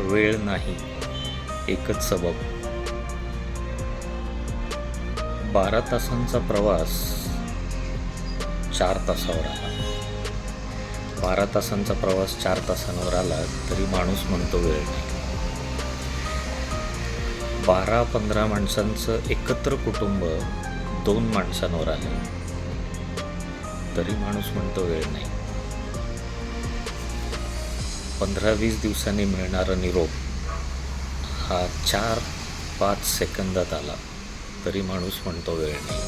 वेळ नाही, एकच सबब. 12 तासांचा प्रवास 4 तासावर आला. 12 तासांचा प्रवास 4 तासांवर आला तरी माणूस म्हणतो वेळ नाही. 12-15 माणसांचं एकत्र कुटुंब 2 माणसांवर आलं तरी माणूस म्हणतो वेळ नाही. 15-20 दिवसांनी मिळणारा निरोप हा 4-5 सेकंदात आला तरी माणूस म्हणतो वेळ नाही.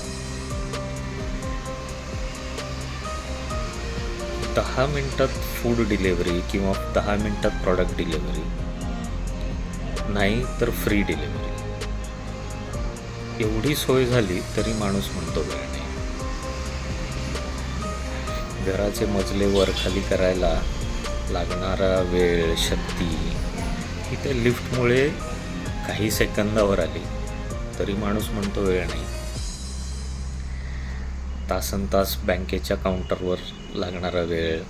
10 मिनिटात फूड डिलिव्हरी किंवा 10 मिनिटात प्रॉडक्ट डिलिव्हरी नाही तर फ्री डिलिव्हरी एवढी सोय झाली तरी माणूस म्हणतो वेळ नाही. घराचे मजले वर खाली करायला लागणारा वेळ, शक्ती ही त्या लिफ्टमुळे काही सेकंदावर आली तरी माणूस म्हणतो वेळ नाही. तासनतास बँकेच्या काउंटरवर लागणारा वेळ,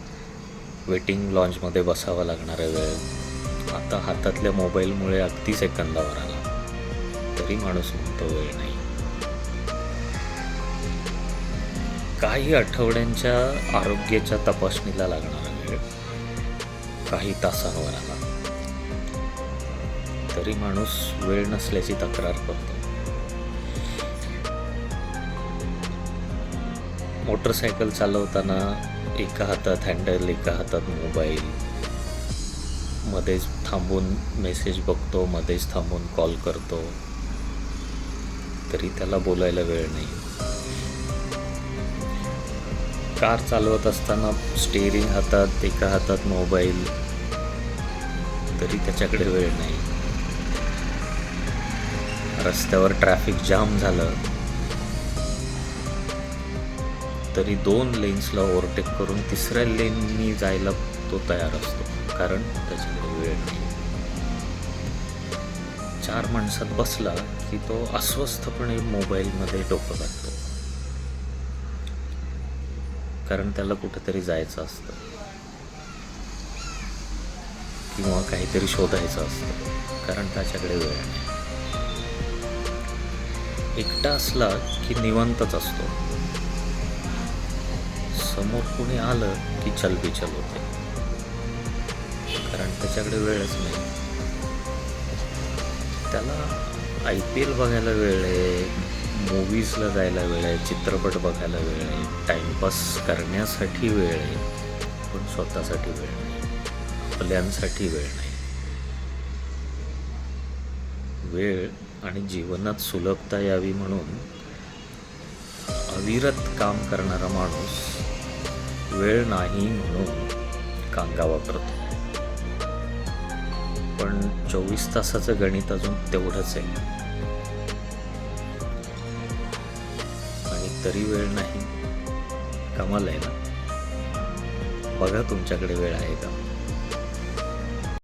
वेटिंग लॉन्जमध्ये बसावा लागणारा वेळ आता हातातल्या मोबाईलमुळे अगदी सेकंदावर आला तरी माणूस म्हणतो वेळ नाही. काही आठवड्यांच्या आरोग्याच्या तपासणीला लागणारा वेळ काही तासांवर आला तरी माणूस वेळ नसल्याची तक्रार करतो. मोटरसायकल चालवताना एका हातात हँडल, एका हातात मोबाईल, मध्येच थांबून मेसेज बघतो, मध्येच थांबून कॉल करतो तरी त्याला बोलायला वेळ नाही. कार चालवत असताना स्टेअरिंग हातात, एका हातात मोबाईल तरी त्याच्याकडे वेळ नाही. रस्त्यावर ट्रॅफिक जाम झालं तरी 2 लेन्सला ओव्हरटेक करून 3ऱ्या लेननी जायला तो तयार असतो कारण त्याच्याकडे वेळ नाही. 4 माणसात बसला की तो अस्वस्थपणे मोबाईलमध्ये डोकं घालतो कारण त्याला कुठेतरी जायचं असतं किंवा काहीतरी शोधायचं असतं कारण त्याच्याकडे वेळ नाही. एकटा असला की निवांतच असतो. समोर कुणी आलं की चलबिचल होते कारण त्याच्याकडे वेळच नाही. त्याला IPL बघायला वेळ आहे, मूव्हीजला जायला वेळ आहे, चित्रपट बघायला वेळ आहे, टाइमपास करण्यासाठी वेळ आहे, पण स्वतःसाठी वेळ नाही, आपल्यांसाठी वेळ नाही. वेळ आणि जीवनात सुलभता यावी म्हणून अविरत काम करणारा माणूस वेळ नाही म्हणून कांगा वापरतो. पण 24 तासाचं गणित अजून तेवढंच आहे आणि तरी वेळ नाही. कमाल आहे ना. बघा तुमच्याकडे वेळ आहे का.